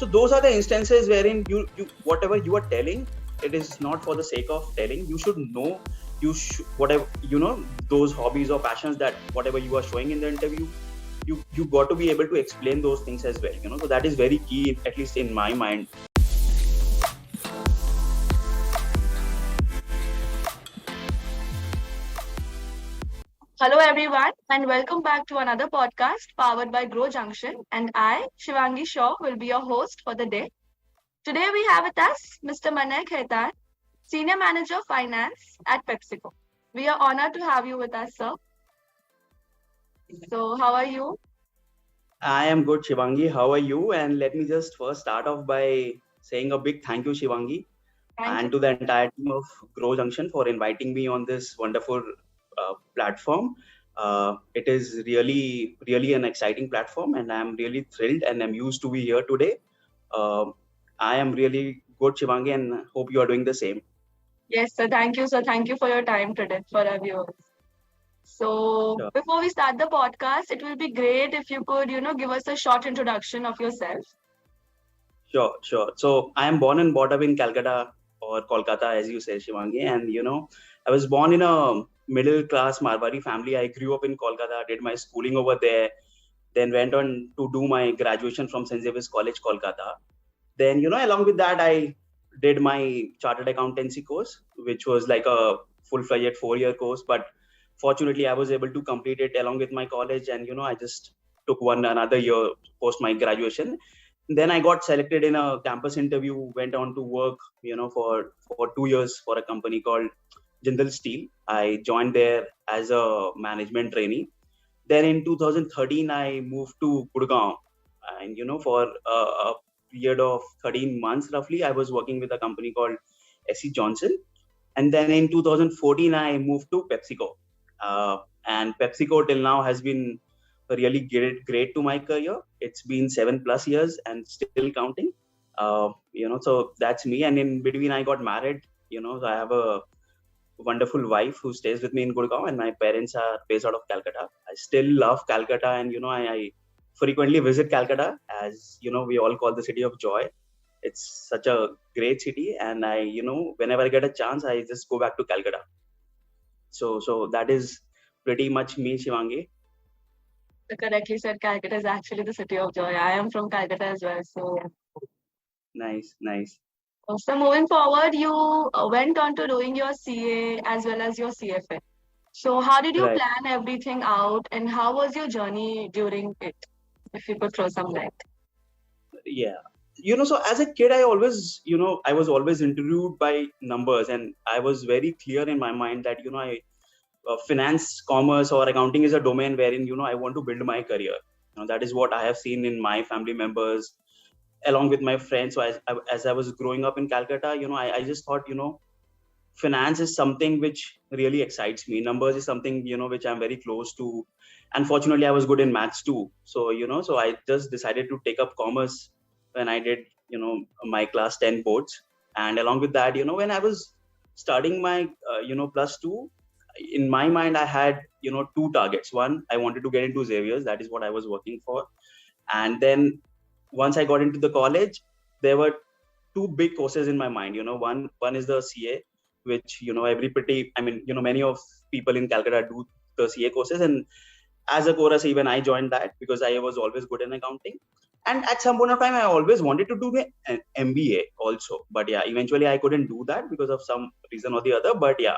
So those are the instances wherein you whatever you are telling, it is not for the sake of telling. You should know, whatever, those hobbies or passions, that whatever you are showing in the interview, you got to be able to explain those things as well. So that is very key, at least in my mind. Hello, everyone, and welcome back to another podcast powered by GrowJunction. And I, Shivangi Shaw, will be your host for the day. Today, we have with us Mr. Manay Khaitan, Senior Manager Finance at PepsiCo. We are honored to have you with us, sir. So, how are you? I am good, Shivangi. How are you? And let me just first start off by saying a big thank you, Shivangi, Thank you. and to the entire team of GrowJunction for inviting me on this wonderful platform. It is really, really an exciting platform, and I'm really thrilled and I'm used to be here today. Uh, I am really good, Shivangi, and hope you are doing the same. Yes, sir. Thank you, sir. Thank you for your time today for our viewers. So, Sure, before we start the podcast, it will be great if you could, give us a short introduction of yourself. sure. So I am born and brought up in Calcutta, or Kolkata, as you say, Shivangi, and I was born in a middle class Marwari family. I grew up in Kolkata, did my schooling over there, then went on to do my graduation from St. Xavier's College, Kolkata. Then, along with that, I did my chartered accountancy course, which was like a full-fledged 4-year course. But fortunately, I was able to complete it along with my college, and I just took another year post my graduation. Then I got selected in a campus interview, went on to work, for 2 years for a company called Jindal Steel. I joined there as a management trainee. Then in 2013, I moved to Gurgaon, and for a period of 13 months roughly, I was working with a company called SC Johnson. And then in 2014, I moved to PepsiCo, and PepsiCo till now has been really great to my career. It's been 7+ years and still counting. So that's me. And in between, I got married. So I have a wonderful wife who stays with me in Gurgaon, and my parents are based out of Calcutta. I still love Calcutta, and I frequently visit Calcutta, as we all call the city of joy. It's such a great city, and I whenever I get a chance, I just go back to Calcutta. So that is pretty much me, Shivangi. So correctly said, Calcutta is actually the city of joy. I am from Calcutta as well. So, Nice. so moving forward, you went on to doing your CA as well as your CFA. So how did you Right. plan everything out and how was your journey during it? If you could throw some light. Yeah. So as a kid, I always, I was always intrigued by numbers, and I was very clear in my mind that, finance, commerce, or accounting is a domain wherein, I want to build my career. That is what I have seen in my family members, along with my friends. So as I was growing up in Calcutta, I just thought, finance is something which really excites me. Numbers is something, which I'm very close to. Unfortunately, I was good in maths too. So, so I just decided to take up commerce when I did, my class 10 boards. And along with that, when I was starting my, plus two, in my mind, I had, two targets. One, I wanted to get into Xavier's. That is what I was working for. And then once I got into the college, there were two big courses in my mind. One is the CA, which many of people in Calcutta do the CA courses, and as a chorus, even I joined that because I was always good in accounting. And at some point of time, I always wanted to do an MBA also, but yeah, eventually I couldn't do that because of some reason or the other. But yeah,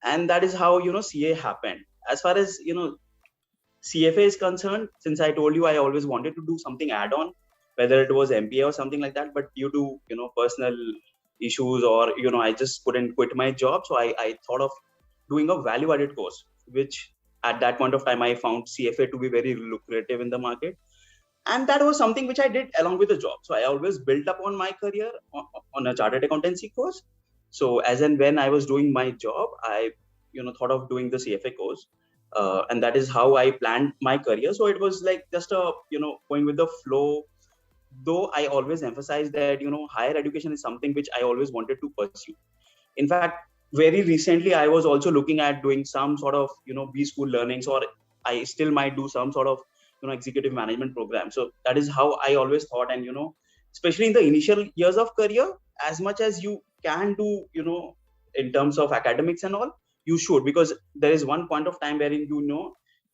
and that is how CA happened. As far as CFA is concerned, since I told you I always wanted to do something add-on, whether it was MBA or something like that, but due to personal issues, or I just couldn't quit my job, so I thought of doing a value-added course, which at that point of time I found CFA to be very lucrative in the market, and that was something which I did along with the job. So I always built up on my career on a chartered accountancy course. So as and when I was doing my job, I thought of doing the CFA course, and that is how I planned my career. So it was like just a going with the flow. Though I always emphasize that higher education is something which I always wanted to pursue. In fact, very recently I was also looking at doing some sort of B school learnings, or I still might do some sort of executive management program. So that is how I always thought, and especially in the initial years of career, as much as you can do, in terms of academics and all, you should, because there is one point of time wherein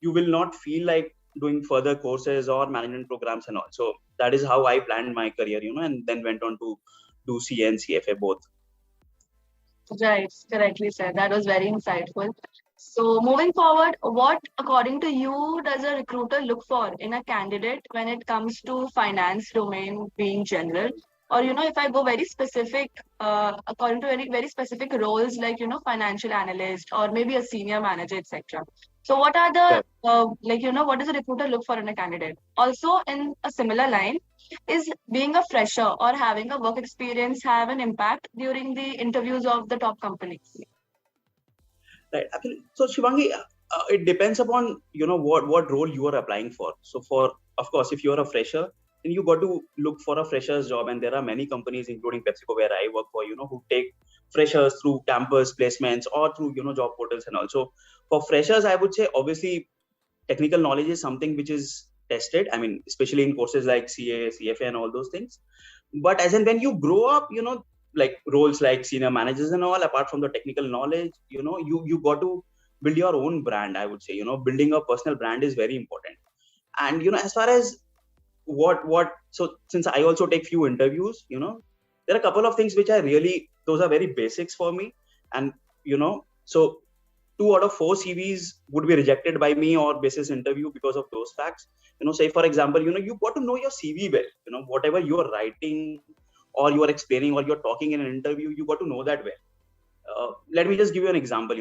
you will not feel like doing further courses or management programs and all. So that is how I planned my career, and then went on to do CA and CFA both. Right, correctly said. That was very insightful. So, moving forward, what, according to you, does a recruiter look for in a candidate when it comes to finance domain being general? Or, if I go very specific, according to very specific roles like, financial analyst or maybe a senior manager, etc. So, what are the, what does a recruiter look for in a candidate? Also, in a similar line, is being a fresher or having a work experience have an impact during the interviews of the top companies? Right. So Shivangi, it depends upon what role you are applying for. So of course, if you are a fresher, then you got to look for a fresher's job, and there are many companies, including PepsiCo, where I work for, who take freshers through campus placements or through job portals and all. So for freshers, I would say obviously technical knowledge is something which is tested. I mean, especially in courses like CA, CFA, and all those things. But as in when you grow up, like roles like senior managers and all, apart from the technical knowledge, you got to build your own brand. I would say, building a personal brand is very important. And as far as what so since I also take few interviews, there are a couple of things which those are very basics for me. And so 2 out of 4 CVs would be rejected by me or basis interview because of those facts. Say for example, you got to know your CV well. Whatever you are writing or you are explaining or you're talking in an interview, you got to know that well. Let me just give you an example.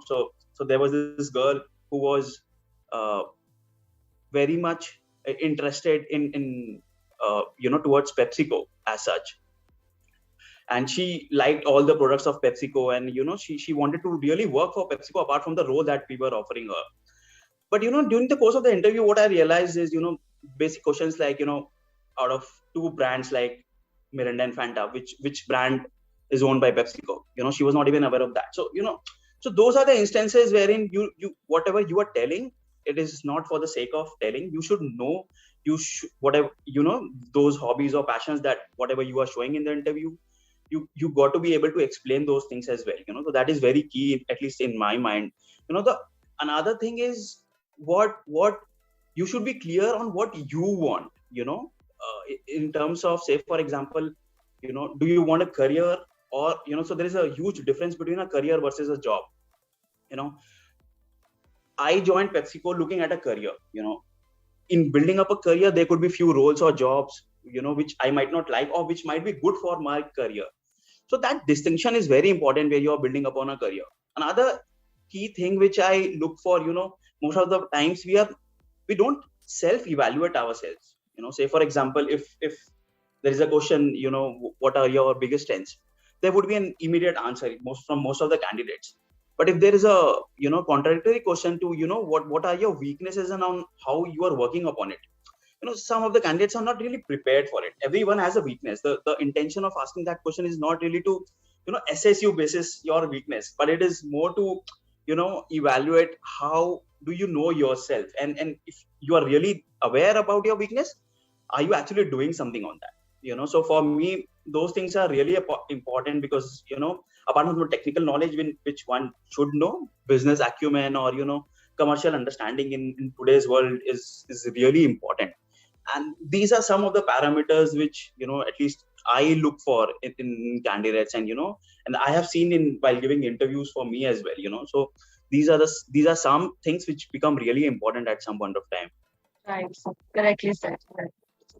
So there was this girl who was very much interested in towards PepsiCo as such, and she liked all the products of PepsiCo, and she wanted to really work for PepsiCo apart from the role that we were offering her. But during the course of the interview, what I realized is basic questions like out of 2 brands like Mirinda and Fanta, which brand is owned by PepsiCo? She was not even aware of that. So so those are the instances wherein you whatever you are telling, it is not for the sake of telling. You should know, whatever those hobbies or passions, that whatever you are showing in the interview, you got to be able to explain those things as well. So that is very key, at least in my mind. The another thing is what you should be clear on what you want. In terms of, say for example, do you want a career, or so there is a huge difference between a career versus a job. I joined PepsiCo looking at a career. In building up a career, there could be few roles or jobs which I might not like or which might be good for my career. So that distinction is very important where you are building upon a career. Another key thing which I look for, most of the times we don't self-evaluate ourselves. Say for example, if there is a question, what are your biggest strengths, there would be an immediate answer from most of the candidates. But if there is a contradictory question to what are your weaknesses and on how you are working upon it, some of the candidates are not really prepared for it. Everyone has a weakness. The intention of asking that question is not really to assess you basis your weakness, but it is more to evaluate how do you know yourself, and if you are really aware about your weakness, are you actually doing something on that? So for me, those things are really important, because apart from the technical knowledge which one should know, business acumen or commercial understanding in today's world is really important. And these are some of the parameters which at least I look for in candidates, and and I have seen while giving interviews for me as well. So these are some things which become really important at some point of time. Right, correctly said.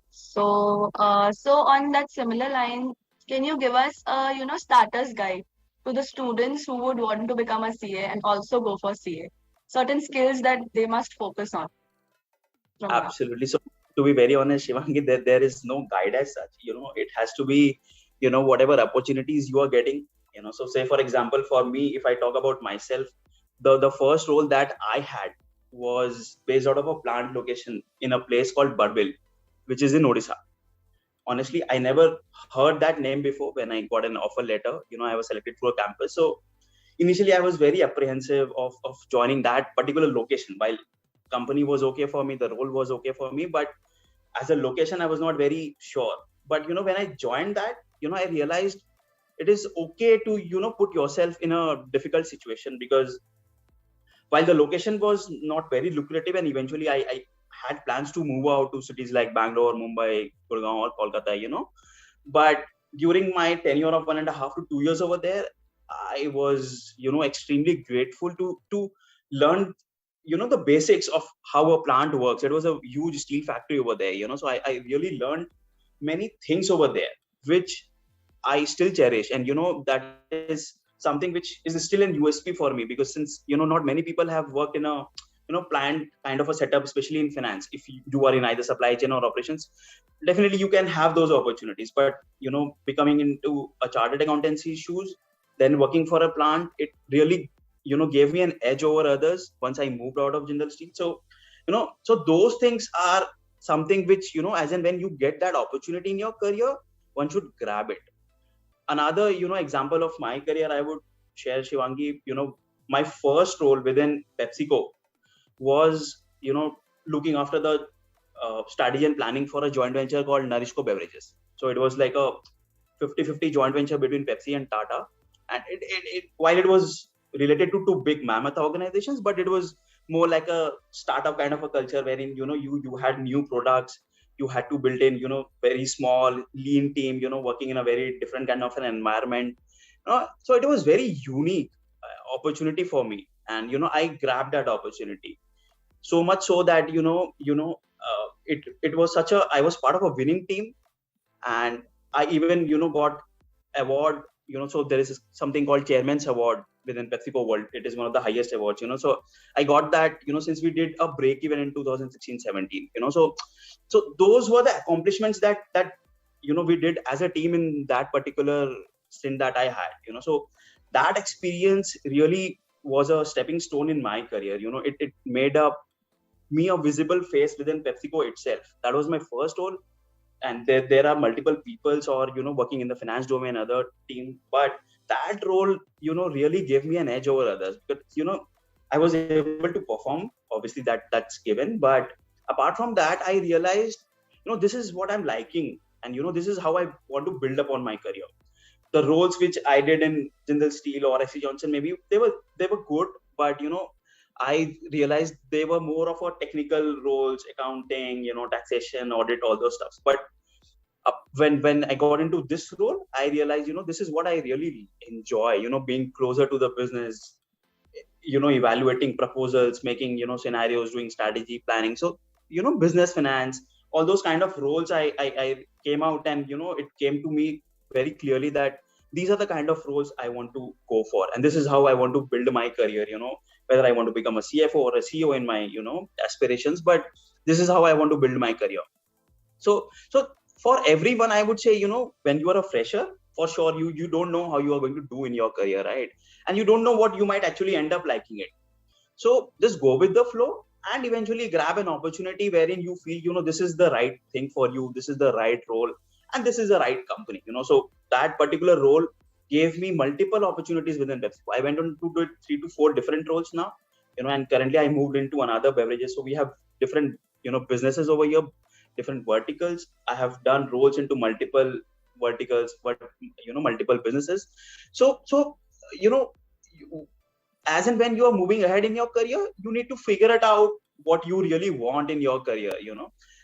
So, so on that similar line, can you give us a starter's guide to the students who would want to become a CA and also go for CA? Certain skills that they must focus on. Absolutely. So to be very honest, Shivangi, there is no guide as such. It has to be whatever opportunities you are getting. So say for example, for me, if I talk about myself, the first role that I had was based out of a plant location in a place called Barbil, which is in Odisha. Honestly, I never heard that name before. When I got an offer letter, I was selected for a campus. So initially I was very apprehensive of joining that particular location, while company was okay for me, the role was okay for me, but as a location, I was not very sure. But when I joined that, I realized it is okay to put yourself in a difficult situation, because while the location was not very lucrative, and eventually I had plans to move out to cities like Bangalore, Mumbai, Gurgaon, or Kolkata, but during my tenure of 1.5 to 2 years over there, I was extremely grateful to learn the basics of how a plant works. It was a huge steel factory over there, so I really learned many things over there, which I still cherish. And that is something which is still an USP for me, because since not many people have worked in a planned kind of a setup, especially in finance. If you are in either supply chain or operations, definitely you can have those opportunities. But becoming into a chartered accountancy shoes, then working for a plant, it really gave me an edge over others once I moved out of Jindal Steel. So so those things are something which as and when you get that opportunity in your career, one should grab it. Another example of my career I would share, Shivangi, my first role within PepsiCo was looking after the strategy and planning for a joint venture called Narishco Beverages. So it was like a 50-50 joint venture between Pepsi and Tata. And while it was related to two big mammoth organizations, but it was more like a startup kind of a culture, wherein you had new products, you had to build in very small lean team, working in a very different kind of an environment. So it was very unique opportunity for me, and I grabbed that opportunity. So much so that it was such a, I was part of a winning team, and I even got award. So there is something called Chairman's Award within PepsiCo World. It is one of the highest awards. So I got that since we did a break even in 2016-17. So those were the accomplishments that we did as a team in that particular stint that I had. So that experience really was a stepping stone in my career. It made up me a visible face within PepsiCo itself. That was my first role. And there are multiple peoples or working in the finance domain, other team, but that role really gave me an edge over others, because I was able to perform. Obviously that's given, but apart from that, I realized this is what I'm liking, and this is how I want to build upon my career. The roles which I did in Jindal Steel or SC Johnson, maybe they were good, but I realized they were more of a technical roles, accounting, taxation, audit, all those stuff. But when I got into this role, I realized, this is what I really enjoy, being closer to the business, evaluating proposals, making, scenarios, doing strategy planning. So, business finance, all those kind of roles, I came out, and, it came to me very clearly that these are the kind of roles I want to go for. And this is how I want to build my career, whether I want to become a CFO or a CEO in my, aspirations, but this is how I want to build my career. So for everyone, I would say, when you are a fresher, for sure, you don't know how you are going to do in your career, right? And you don't know what you might actually end up liking it. So just go with the flow and eventually grab an opportunity wherein you feel, this is the right thing for you, this is the right role, and this is the right company. So that particular role gave me multiple opportunities within PepsiCo. I went on to do 3 to 4 different roles now, and currently I moved into another beverages. So we have different, businesses over here, different verticals. I have done roles into multiple verticals, but multiple businesses. So as and when you are moving ahead in your career, you need to figure it out what you really want in your career.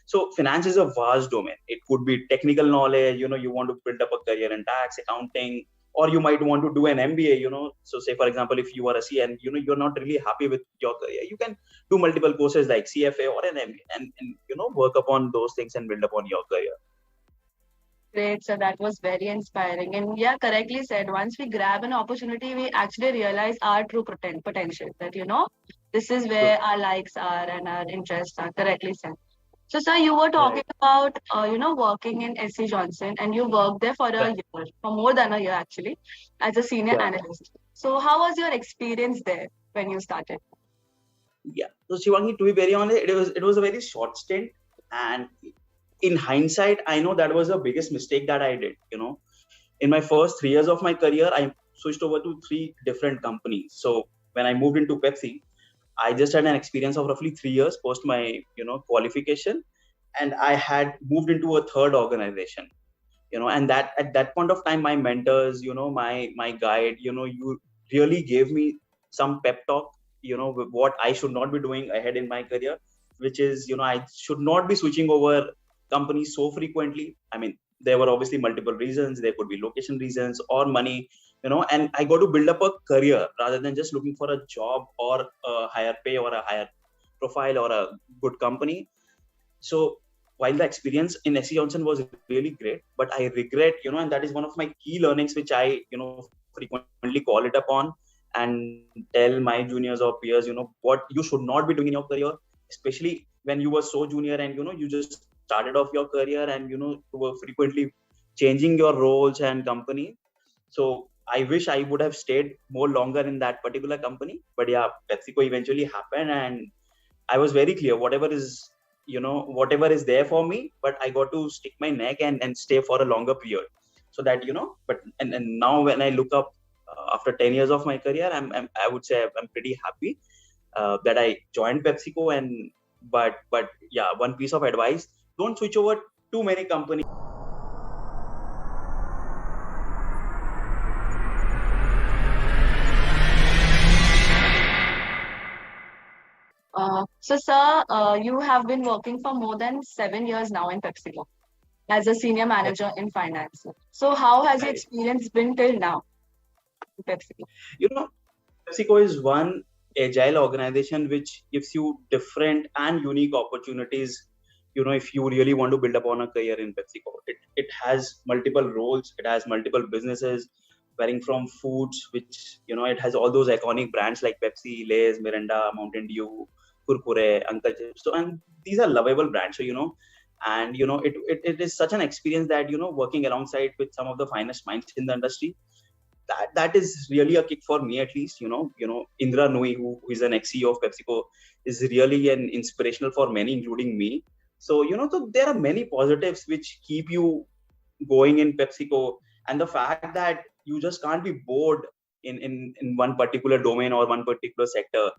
So finance is a vast domain. It could be technical knowledge. You want to build up a career in tax, accounting, or you might want to do an MBA. So say for example, if you are a C and you're not really happy with your career, you can do multiple courses like CFA or an MBA, and work upon those things and build upon your career. Great. So that was very inspiring. And yeah, correctly said. Once we grab an opportunity, we actually realize our true potential. That, this is where our likes are and our interests are. Correctly said. So, sir, you were talking about, working in SC Johnson, and you worked there for a year, for more than a year actually, as a senior analyst. So, how was your experience there when you started? Yeah. So, Shivangi, to be very honest, it was a very short stint, and in hindsight, I know that was the biggest mistake that I did. In my first 3 years of my career, I switched over to 3 different companies. So when I moved into Pepsi, I just had an experience of roughly 3 years post my qualification, and I had moved into a third organization. And that at that point of time, my mentors, my guide, you really gave me some pep talk, with what I should not be doing ahead in my career, which is, I should not be switching over companies so frequently. I mean, there were obviously multiple reasons. There could be location reasons or money, and I got to build up a career rather than just looking for a job or a higher pay or a higher profile or a good company. So while the experience in SC Johnson was really great, but I regret, and that is one of my key learnings, which I, frequently call it upon and tell my juniors or peers, what you should not be doing in your career, especially when you were so junior and, you just started off your career and, you were frequently changing your roles and company. So I wish I would have stayed more longer in that particular company. But yeah, PepsiCo eventually happened, and I was very clear, whatever is there for me, but I got to stick my neck and stay for a longer period. So that, and now when I look up after 10 years of my career, I would say I'm pretty happy that I joined PepsiCo. But yeah, one piece of advice: don't switch over too many companies. So, sir, you have been working for more than 7 years now in PepsiCo as a senior manager in finance. So, how has your Right. experience been till now in PepsiCo? You know, PepsiCo is one agile organization which gives you different and unique opportunities. If you really want to build upon a career in PepsiCo, it has multiple roles, it has multiple businesses, varying from foods, which, it has all those iconic brands like Pepsi, Lay's, Mirinda, Mountain Dew, Kurkure, Uncle Chips. So, and these are lovable brands. And, it is such an experience that, working alongside with some of the finest minds in the industry, that is really a kick for me, at least. Indra Nui, who is an ex-CEO of PepsiCo, is really an inspirational for many, including me. So, so there are many positives which keep you going in PepsiCo, and the fact that you just can't be bored in one particular domain or one particular sector.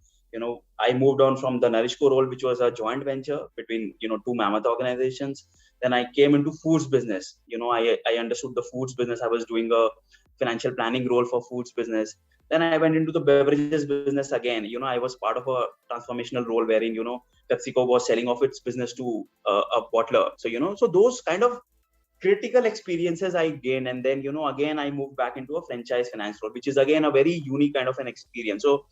I moved on from the Nourishco role, which was a joint venture between, two mammoth organizations. Then I came into foods business. I understood the foods business. I was doing a financial planning role for foods business. Then I went into the beverages business again. I was part of a transformational role wherein, PepsiCo was selling off its business to a bottler. So, so those kind of critical experiences I gained. And then, again, I moved back into a franchise finance role, which is again a very unique kind of an experience. So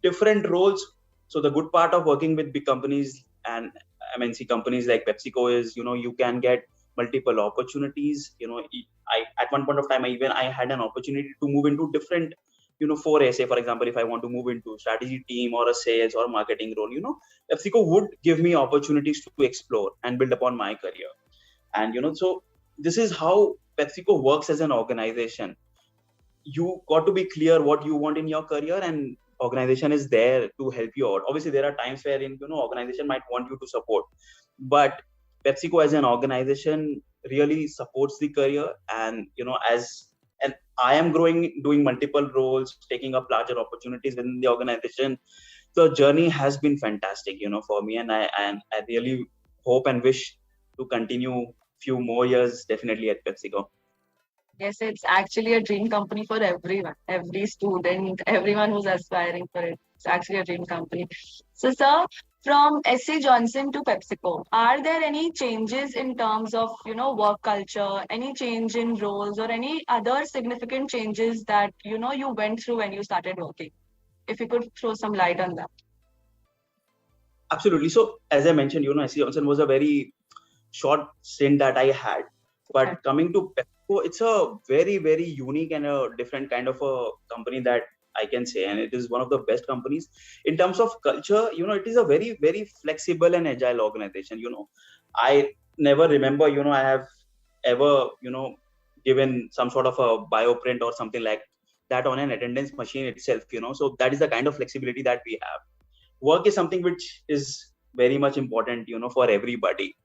different roles. So the good part of working with big companies and MNC companies like PepsiCo is, you can get multiple opportunities. I at one point of time, I had an opportunity to move into different, foray. Say, for example, if I want to move into strategy team or a sales or marketing role, PepsiCo would give me opportunities to explore and build upon my career. And, so this is how PepsiCo works as an organization. You got to be clear what you want in your career, and organization is there to help you out. Obviously, there are times wherein, organization might want you to support, but PepsiCo as an organization really supports the career. And, and I am growing, doing multiple roles, taking up larger opportunities within the organization. The journey has been fantastic, for me, and I really hope and wish to continue few more years definitely at PepsiCo. Yes, it's actually a dream company for everyone, every student, everyone who's aspiring for it. It's actually a dream company. So, sir, from SC Johnson to PepsiCo, are there any changes in terms of, work culture, any change in roles, or any other significant changes that, you went through when you started working? If you could throw some light on that. Absolutely. So as I mentioned, SC Johnson was a very short stint that I had. But coming to PepsiCo, it's a very, very unique and a different kind of a company that I can say. And it is one of the best companies in terms of culture. It is a very, very flexible and agile organization. I never remember, I have ever, given some sort of a bioprint or something like that on an attendance machine itself, so that is the kind of flexibility that we have. Work is something which is very much important, for everybody.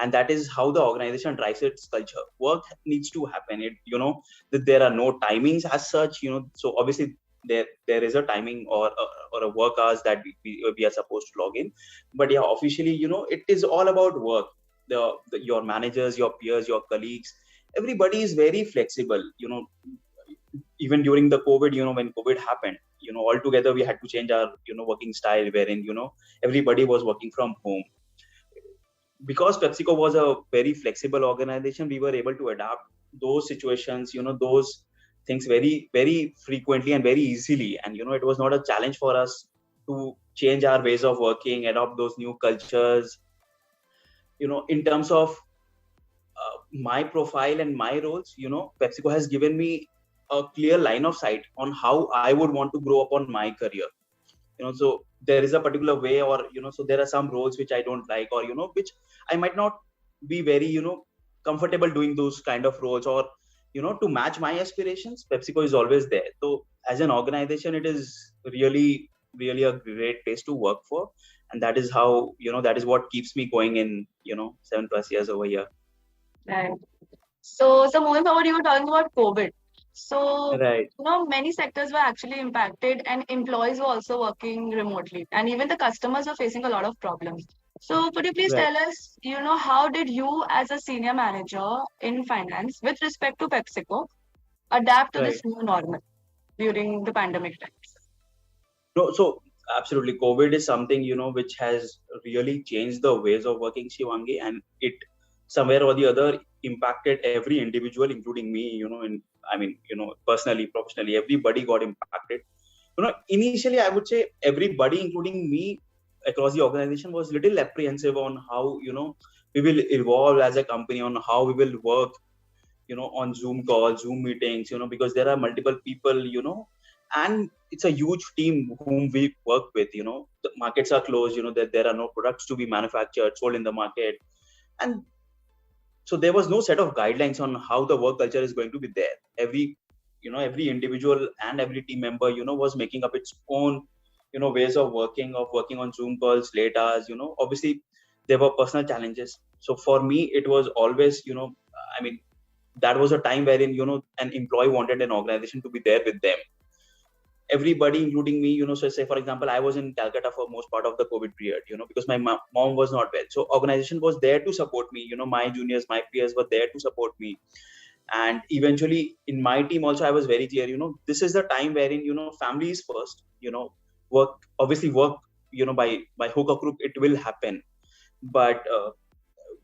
And that is how the organization drives its culture. Work needs to happen. That there are no timings as such. So obviously there is a timing or a work hours that we are supposed to log in. But yeah, officially, it is all about work. Your managers, your peers, your colleagues, everybody is very flexible. Even during the COVID, when COVID happened, altogether we had to change our working style, wherein everybody was working from home. Because PepsiCo was a very flexible organization, we were able to adapt those situations, those things very, very frequently and very easily. And, it was not a challenge for us to change our ways of working, adopt those new cultures. In terms of my profile and my roles, PepsiCo has given me a clear line of sight on how I would want to grow upon my career. So there is a particular way, or so there are some roles which I don't like, or which I might not be very comfortable doing those kind of roles, or to match my aspirations. PepsiCo is always there. So as an organization, it is really, really a great place to work for, and that is how that is what keeps me going in 7+ years over here. Right. So moving forward, you were talking about COVID. So, Right. many sectors were actually impacted and employees were also working remotely. And even the customers were facing a lot of problems. So, could you please Right. tell us, how did you as a senior manager in finance with respect to PepsiCo adapt to Right. this new normal during the pandemic times? No, so absolutely, COVID is something which has really changed the ways of working, Shivangi, and it somewhere or the other impacted every individual, including me. Personally, professionally, everybody got impacted. Initially, I would say everybody, including me, across the organization was little apprehensive on how we will evolve as a company, on how we will work on Zoom calls, Zoom meetings, because there are multiple people, and it's a huge team whom we work with. The markets are closed, that there are no products to be manufactured, sold in the market. And so there was no set of guidelines on how the work culture is going to be there. Every individual and every team member, was making up its own, ways of working on Zoom calls, late hours, obviously there were personal challenges. So for me, it was always, I mean, that was a time wherein an employee wanted an organization to be there with them, everybody including me. So say for example, I was in Calcutta for most part of the COVID period, because my mom was not well. So organization was there to support me. My juniors, my peers were there to support me. And eventually in my team also, I was very clear, this is the time wherein family is first. Work, obviously work, by hook or crook, it will happen. But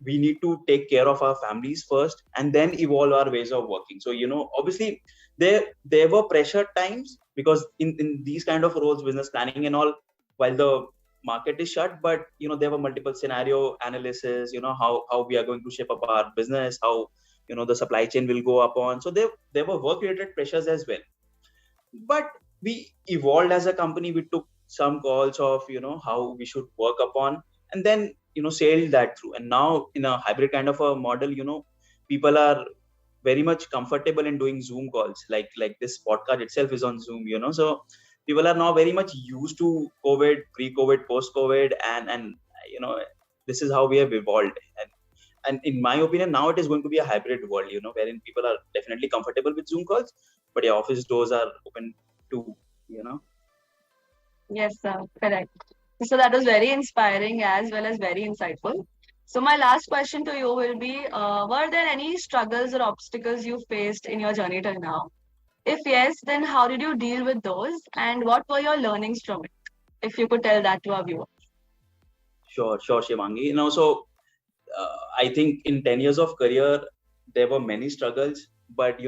we need to take care of our families first and then evolve our ways of working. So obviously there were pressure times, because in these kind of roles, business planning and all, while the market is shut, but there were multiple scenario analysis, how we are going to shape up our business, how the supply chain will go upon. So there were work related pressures as well. But we evolved as a company. We took some calls of how we should work upon, and then sailed that through. And now in a hybrid kind of a model, people are very much comfortable in doing Zoom calls, like this podcast itself is on Zoom. So people are now very much used to COVID, pre-COVID, post-COVID, and this is how we have evolved. And in my opinion, now it is going to be a hybrid world, wherein people are definitely comfortable with Zoom calls, but yeah, office doors are open too. Yes, sir, correct. So that was very inspiring as well as very insightful. So my last question to you will be, were there any struggles or obstacles you faced in your journey till now? If yes, then how did you deal with those and what were your learnings from it? If you could tell that to our viewers. Sure, Shivangi. So I think in 10 years of career, there were many struggles, but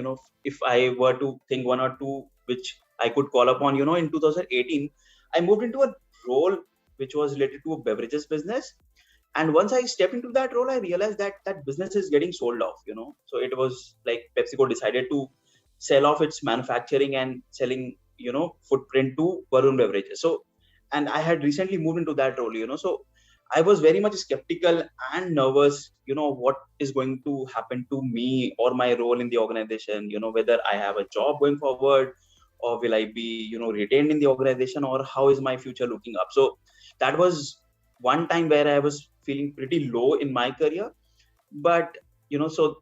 if I were to think one or two which I could call upon, in 2018, I moved into a role which was related to a beverages business. And once I stepped into that role, I realized that that business is getting sold off. So it was like PepsiCo decided to sell off its manufacturing and selling, footprint to Varun Beverages. So, and I had recently moved into that role, so I was very much skeptical and nervous, what is going to happen to me or my role in the organization, whether I have a job going forward, or will I be, retained in the organization, or how is my future looking up? So that was one time where I was feeling pretty low in my career. But, so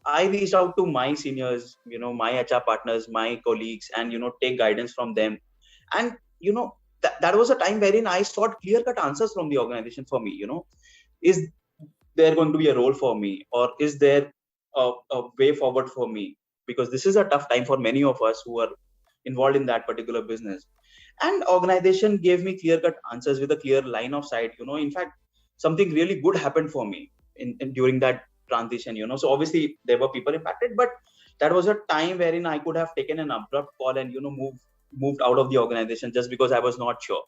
I reached out to my seniors, my HR partners, my colleagues, and take guidance from them. And that was a time wherein I sought clear-cut answers from the organization for me. Is there going to be a role for me, or is there a way forward for me? Because this is a tough time for many of us who are involved in that particular business. And organization gave me clear-cut answers with a clear line of sight. In fact, something really good happened for me in during that transition. So obviously there were people impacted, but that was a time wherein I could have taken an abrupt call and moved out of the organization just because I was not sure.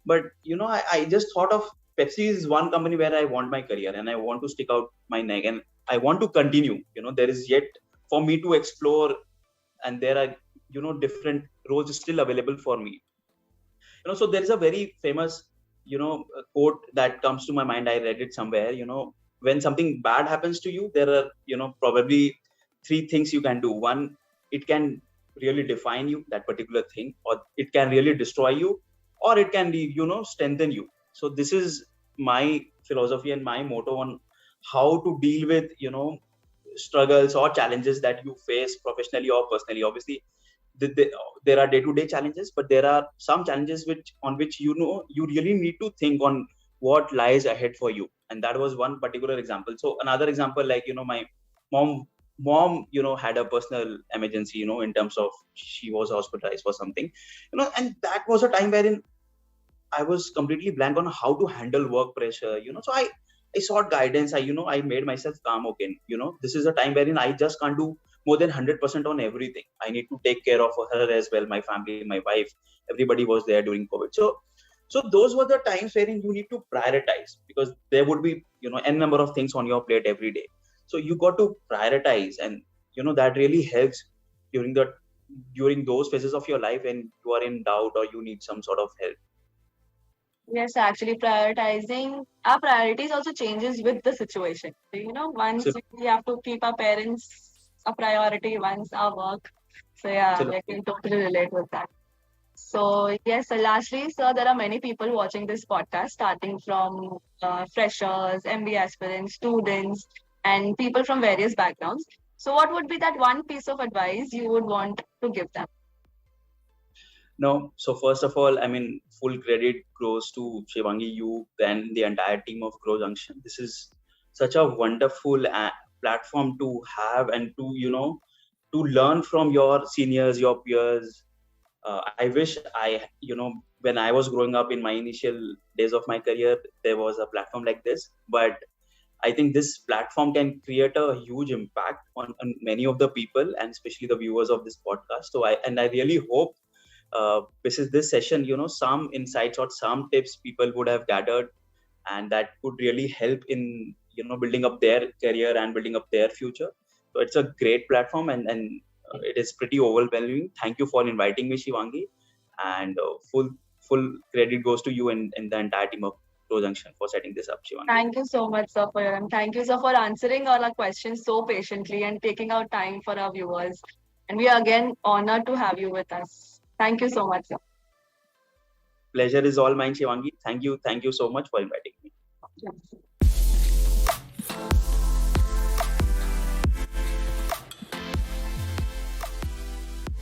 But I just thought of Pepsi is one company where I want my career and I want to stick out my neck and I want to continue. There is yet for me to explore, and there are different roles still available for me. So there is a very famous quote that comes to my mind. I read it somewhere. When something bad happens to you, there are probably three things you can do. One, it can really define you, that particular thing, or it can really destroy you, or it can strengthen you. So this is my philosophy and my motto on how to deal with struggles or challenges that you face professionally or personally. Obviously there are day-to-day challenges, but there are some challenges which you really need to think on what lies ahead for you. And that was one particular example. So another example, like my mom had a personal emergency, in terms of she was hospitalized for something, and that was a time wherein I was completely blank on how to handle work pressure. So I sought guidance. I made myself calm. Okay, this is a time wherein I just can't do more than 100% on everything. I need to take care of her as well, my family, my wife. Everybody was there during COVID. So those were the times wherein you need to prioritize, because there would be n number of things on your plate every day. So you got to prioritize, and that really helps during those phases of your life when you are in doubt or you need some sort of help. Yes, actually, prioritizing our priorities also changes with the situation. So, once So, we have to keep our parents a priority, once our work. So, yeah, I absolutely. can totally relate with that. So, yes, so lastly, sir, there are many people watching this podcast, starting from freshers, MBA aspirants, students, and people from various backgrounds. So, what would be that one piece of advice you would want to give them? No, so first of all, I mean, full credit goes to Shivangi, you, and the entire team of GrowJunction. This is such a wonderful platform to have, and to to learn from your seniors, your peers. I wish when I was growing up in my initial days of my career, there was a platform like this. But I think this platform can create a huge impact on many of the people, and especially the viewers of this podcast. So I really hope this is this session, some insights or some tips people would have gathered, and that could really help in building up their career and building up their future. So it's a great platform, and it is pretty overwhelming. Thank you for inviting me, Shivangi, and full credit goes to you and the entire team of Pro Junction for setting this up, Shivangi. Thank you so much, sir, for your and thank you, sir, for answering all our questions so patiently and taking out time for our viewers. And we are again honored to have you with us. Thank you so much, sir. Pleasure is all mine, Shivangi. Thank you so much for inviting me.